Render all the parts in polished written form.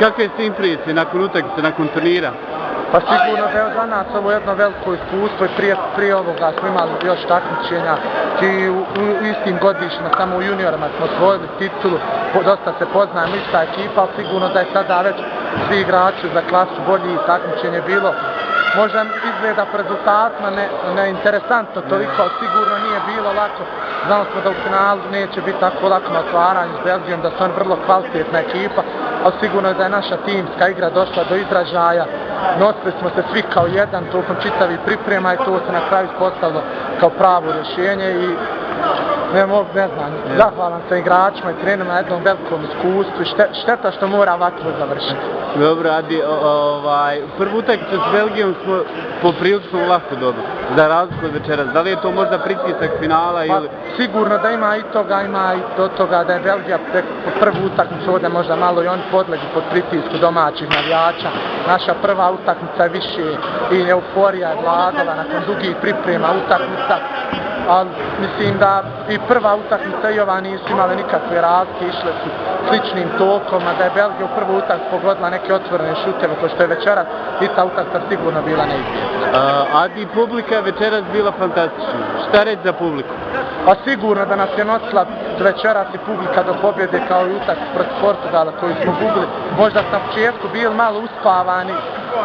kakve ste impresije nakon utakmice, nakon turnira? Pa sigurno da je za nas ovo jedno veliko iskustvo i prije ovoga smo imali još takmičenja i u istim godišnjima, samo u juniorima smo osvojili titulu, dosta se poznajemo, ista ekipa, ali sigurno da je sada već svi igrači za klasu bolji i takmičenje bilo. Možda izgleda po rezultatima neinteresantno toliko, ali sigurno nije bilo lako. Znali smo da u finalu neće biti tako lako na otvaranju s Belgijom, da su oni vrlo kvalitetna ekipa, ali sigurno je da je naša timska igra došla do izražaja. Nosili smo se svi kao jedan tokom čitavih priprema i to se na kraju ispostavilo kao pravo rješenje i ne znam, zahvalan sam igračima i trenerima na jednom velikom iskustvu i šteta što mora ovako završiti. Dobro, Adi, prvu utakmicu s Belgijom smo poprilično lako dobili, za razliku od večeras. Da li je to možda pritisak finala ili... Sigurno da ima i toga, ima i do toga da je Belgija prvu utakmicu ovdje možda malo i oni podlegli pod pritisku domaćih navijača. Naša prva utakmica je više i euforija je vladala nakon dugih priprema utakmica. Ali mislim da i prva utakmica i ova nisu imale nikakve razlike, išle su sličnim tokom, a da je Belgija u prvu utakmicu pogodila neke otvorene šuteve ko što je večeras i ta utakmica sigurno bila neizvjesna. Adi, publika je večeras bila fantastična. Šta reći za publiku? Pa sigurno da nas je nosila večeras i publika do pobjede kao i utakmica protiv Portugala koju smo gubili. Možda smo na početku bili malo uspavani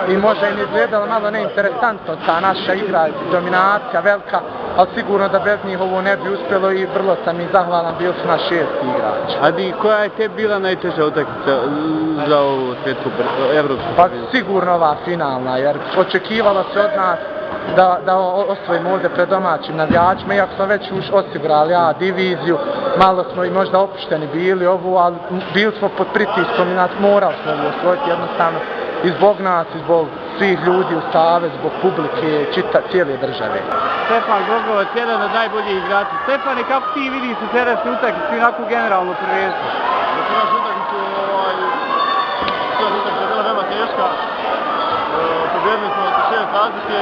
i možda im izgledalo malo neinteresantno ta naša igra, dominacija velika, ali sigurno da bez njih ovo ne bi uspjelo i vrlo sam i zahvalan, bili su naš 6. igrač. Adi, koja je te bila najteža utakmica za ovu svjetsku evropsku? Pa sigurno ova finalna, jer očekivalo se od nas da osvojimo ovdje pred domaćim navijačima, iako smo već osigurali diviziju, malo smo i možda opušteni bili ovu, ali bili smo pod pritiskom i nas morali smo ovu osvojiti jednostavno i zbog nas, i zbog svih ljudi u Savez, zbog publike i cijele države. Stefan Gogovac, jedan od najboljih igrača. Stefane, kako ti vidiš večerašnju utakmicu i onako generalno prvenstvo? Večerašnju utakmicu, utakmica je bila veoma teška. Pobjedili smo sa 6 razlike,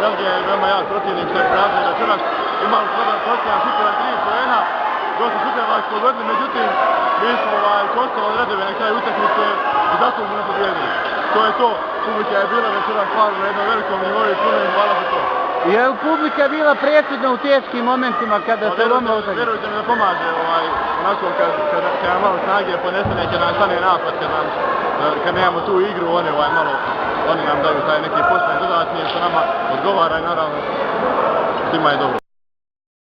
Belgija je veoma jak protivnik što je pokazao večeras. Imali smo jedan posljedan šuteva 3 poena, dosta šuteva smo pogodili, međutim mi smo konstatovali redove na kraju utakmice i zasluženo pobjedili. To je to, publika je bila večeras stvarno na jednom velikom nivou i puno im hvala za to. Je li publika bila presudna u teškim momentima kada se lomila utakmica? Vjerujte mi da pomaže, onako kad nam malo snage ponestane, kad nam stane napad, kad nemamo tu igru, oni nam daju taj neki posljednji dodatni što nama odgovara i naravno svima je dobro.